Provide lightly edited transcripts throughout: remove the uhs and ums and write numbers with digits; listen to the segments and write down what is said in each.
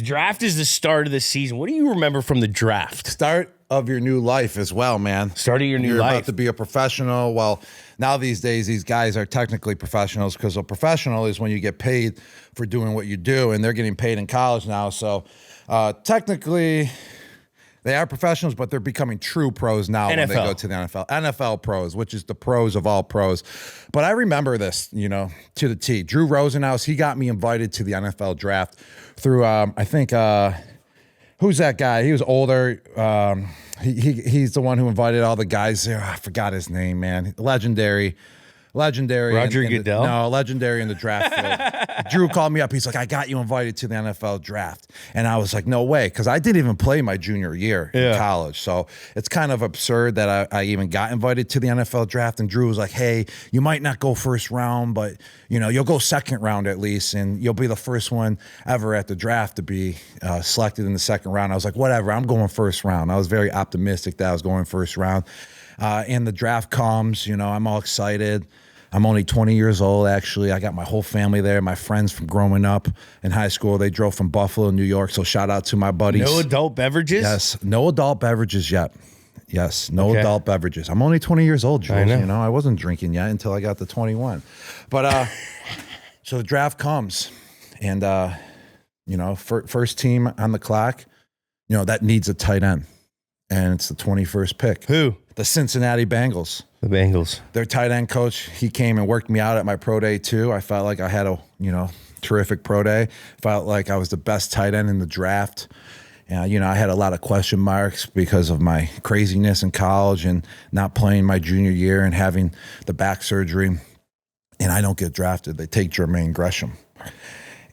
draft is the start of the season. What do you remember from the draft? Start of your new life as well, man. Start of your new You're life. about to be a professional. Well, now these days, these guys are technically professionals because a professional is when you get paid for doing what you do, and they're getting paid in college now. So technically, they are professionals, but they're becoming true pros now when they go to the NFL. NFL pros, which is the pros of all pros. But I remember this, to the T. Drew Rosenhaus, he got me invited to the NFL draft through, I think, who's that guy? He was older. He's the one who invited all the guys there. I forgot his name, man. Legendary. Roger Goodell? Legendary in the draft field. Drew called me up. He's like, I got you invited to the NFL draft. And I was like, no way, because I didn't even play my junior year in college. So it's kind of absurd that I even got invited to the NFL draft. And Drew was like, hey, you might not go first round, but you'll go second round at least, and you'll be the first one ever at the draft to be selected in the second round. I was like, whatever, I'm going first round. I was very optimistic that I was going first round. And the draft comes, I'm all excited. I'm only 20 years old, actually. I got my whole family there. My friends from growing up in high school, they drove from Buffalo, New York. So shout out to my buddies. No adult beverages? Yes, no adult beverages yet. Yes, no adult beverages. I'm only 20 years old, Jules. I wasn't drinking yet until I got to 21. But so the draft comes, and first team on the clock, that needs a tight end, and it's the 21st pick. Who? The Cincinnati Bengals. The Bengals. Their tight end coach, he came and worked me out at my pro day too. I felt like I had a, terrific pro day. Felt like I was the best tight end in the draft. And, I had a lot of question marks because of my craziness in college and not playing my junior year and having the back surgery. And I don't get drafted. They take Jermaine Gresham.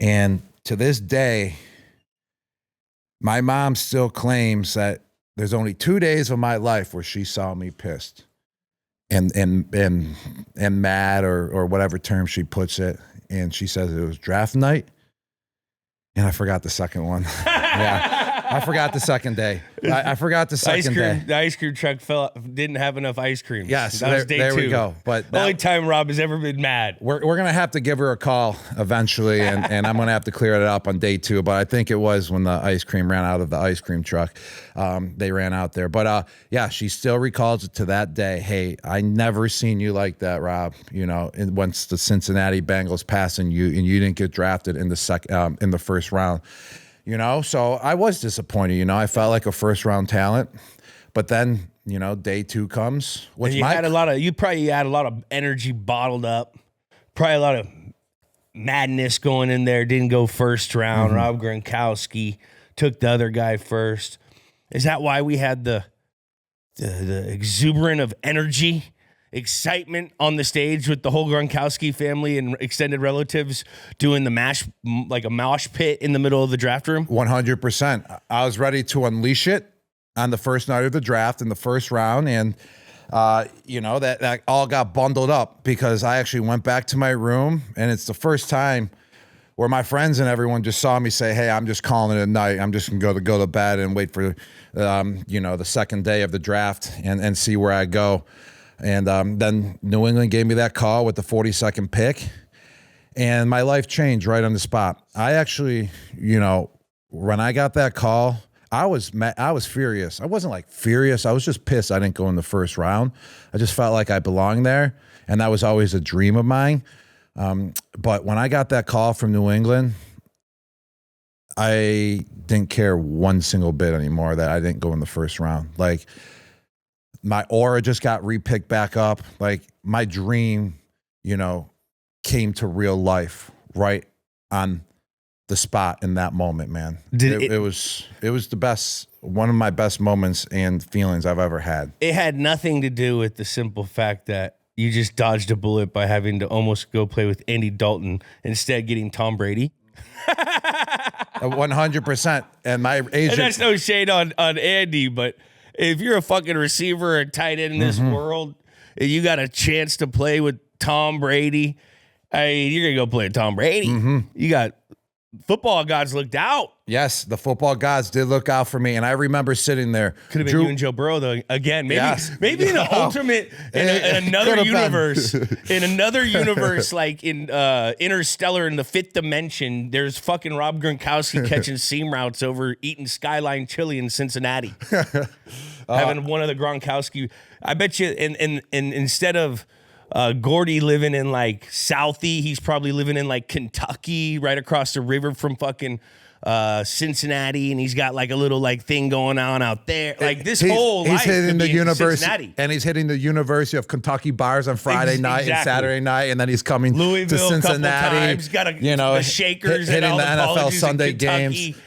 And to this day, my mom still claims that there's only 2 days of my life where she saw me pissed and mad or whatever term she puts it. And she says it was draft night. And I forgot the second one. Yeah. I forgot the second day. I forgot the second day. The ice cream truck didn't have enough ice cream. Yes, that was day there 2. we go. But the only time Rob has ever been mad. We're going to have to give her a call eventually, and I'm going to have to clear it up on day 2. But I think it was when the ice cream ran out of the ice cream truck. They ran out there. But, she still recalls it to that day. Hey, I never seen you like that, Rob. And once the Cincinnati Bengals passing you, and you didn't get drafted in the first round. So I was disappointed. I felt like a first round talent, but then, day 2 comes. You probably had a lot of energy bottled up, probably a lot of madness going in there. Didn't go first round. Mm-hmm. Rob Gronkowski took the other guy first. Is that why we had the exuberant of energy, excitement on the stage with the whole Gronkowski family and extended relatives doing like a mosh pit in the middle of the draft room? 100%. I was ready to unleash it on the first night of the draft in the first round. And, that all got bundled up because I actually went back to my room, and it's the first time where my friends and everyone just saw me say, hey, I'm just calling it a night. I'm just going to go to bed and wait for, the second day of the draft and see where I go. And then New England gave me that call with the 42nd pick, and my life changed right on the spot. I actually, when I got that call, I was furious. I wasn't like furious. I was just pissed I didn't go in the first round. I just felt like I belonged there, and that was always a dream of mine. But when I got that call from New England, I didn't care one single bit anymore that I didn't go in the first round. Like, my aura just got repicked back up. Like, my dream, came to real life right on the spot in that moment, man. It was the best, one of my best moments and feelings I've ever had. It had nothing to do with the simple fact that you just dodged a bullet by having to almost go play with Andy Dalton, instead getting Tom Brady. 100%. And my agent. And that's no shade on Andy, but if you're a fucking receiver or tight end in this world, and you got a chance to play with Tom Brady, you're going to go play with Tom Brady. Mm-hmm. You got football gods looked out. Yes, the football gods did look out for me, and I remember sitting there. Could have been you and Joe Burrow though. Again, maybe in an ultimate, in another universe, like in Interstellar in the fifth dimension. There's fucking Rob Gronkowski catching seam routes over eating Skyline Chili in Cincinnati, having one of the Gronkowski. I bet you, and instead of Gordy living in like Southie, he's probably living in like Kentucky, right across the river from fucking Cincinnati, and he's got like a little like thing going on out there. Like this whole life hitting the university, and he's hitting the University of Kentucky bars on Friday night and Saturday night, and then he's coming Louisville to Cincinnati. Times, got the Shakers hitting and all the NFL colleges Sunday games.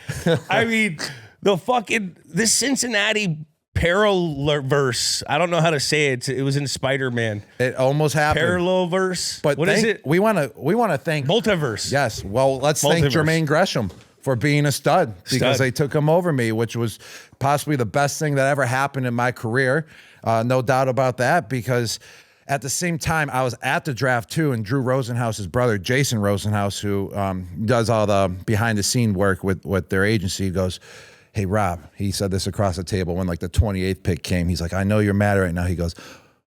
I mean, this Cincinnati parallelverse. I don't know how to say it. It was in Spider-Man. It almost happened. Parallelverse. But what is it? We want to thank multiverse. Yes. Well, let's thank Jermaine Gresham for being a stud because they took him over me, which was possibly the best thing that ever happened in my career. No doubt about that, because at the same time, I was at the draft too, and Drew Rosenhaus's brother, Jason Rosenhaus, who does all the behind-the-scene work with their agency, goes, "Hey, Rob," he said this across the table when like the 28th pick came. He's like, "I know you're mad right now." He goes,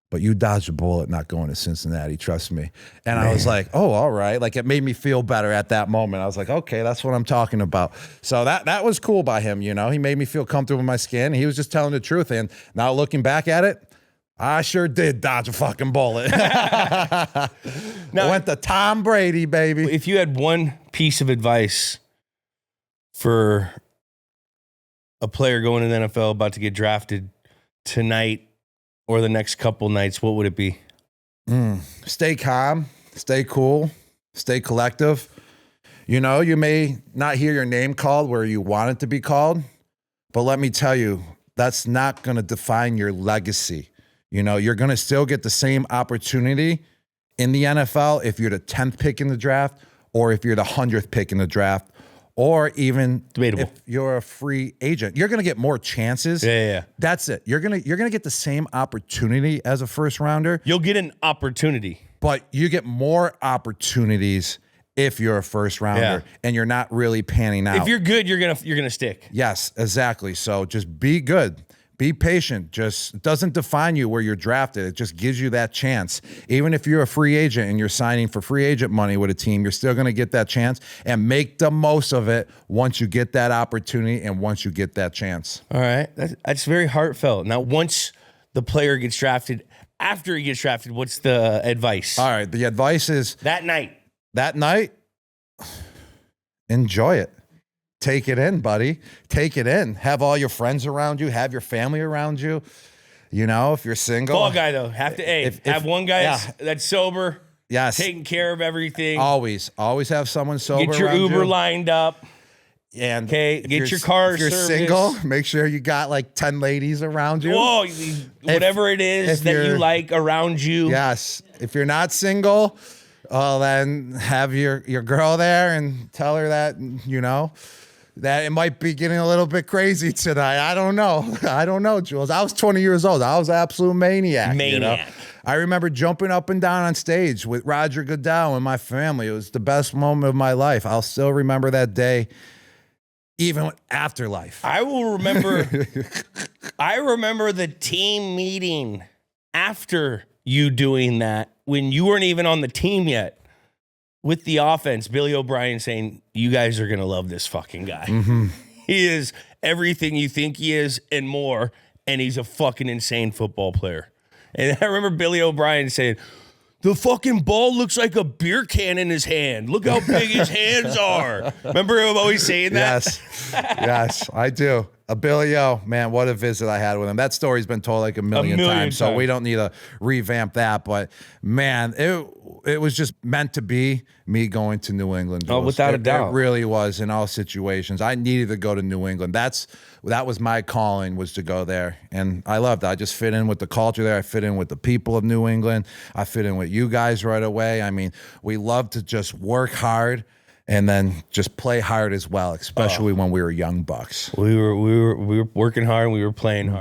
"But you dodged a bullet not going to Cincinnati, trust me." And I was like, "Oh, all right." Like it made me feel better at that moment. I was like, "Okay, that's what I'm talking about." So that was cool by him, you know. He made me feel comfortable in my skin. He was just telling the truth. And now looking back at it, I sure did dodge a fucking bullet. Now, went to Tom Brady, baby. If you had one piece of advice for a player going to the NFL about to get drafted tonight or the next couple nights, what would it be? Stay calm, stay cool, stay collective. You know, you may not hear your name called where you want it to be called, but let me tell you, that's not going to define your legacy. You know, you're going to still get the same opportunity in the NFL if you're the 10th pick in the draft or if you're the 100th pick in the draft. Or even debatable. If you're a free agent, you're going to get more chances. Yeah. That's it. You're gonna get the same opportunity as a first rounder. You'll get an opportunity, but you get more opportunities if you're a first rounder and you're not really panning out. If you're good, you're gonna stick. Yes, exactly. So just be good. Be patient. Just it doesn't define you where you're drafted. It just gives you that chance. Even if you're a free agent and you're signing for free agent money with a team, you're still going to get that chance and make the most of it once you get that opportunity and once you get that chance. All right. That's very heartfelt. Now, once the player gets drafted, after he gets drafted, what's the advice? All right. The advice is that night, enjoy it. Take it in, buddy. Take it in. Have all your friends around you. Have your family around you. You know, if you're single. Ball guy, though. Have one guy that's sober. Yes. Taking care of everything. Always have someone sober Get your around Uber you. lined up. And get your car if you're service. single, make sure you got like 10 ladies around you. Whoa, whatever it is that you like around you. Yes. If you're not single, then have your girl there and tell her that, you know, that it might be getting a little bit crazy tonight. I don't know, Jules. I was 20 years old. I was an absolute maniac. You know? I remember jumping up and down on stage with Roger Goodell and my family. It was the best moment of my life. I'll still remember that day, even after life. I will remember. I remember the team meeting after you doing that when you weren't even on the team yet. With the offense, Billy O'Brien saying, "You guys are going to love this fucking guy. Mm-hmm. He is everything you think he is and more, and he's a fucking insane football player." And I remember Billy O'Brien saying, "The fucking ball looks like a beer can in his hand. Look how big his hands are." Remember him always saying that? Yes, I do. Billy O, man, what a visit I had with him. That story's been told like a million times, so we don't need to revamp that. But, man, it was just meant to be me going to New England. Oh, without a doubt. It really was in all situations. I needed to go to New England. That was my calling, was to go there. And I loved it. I just fit in with the culture there. I fit in with the people of New England. I fit in with you guys right away. I mean, we love to just work hard and then just play hard as well, especially when we were young bucks. We were working hard and we were playing hard.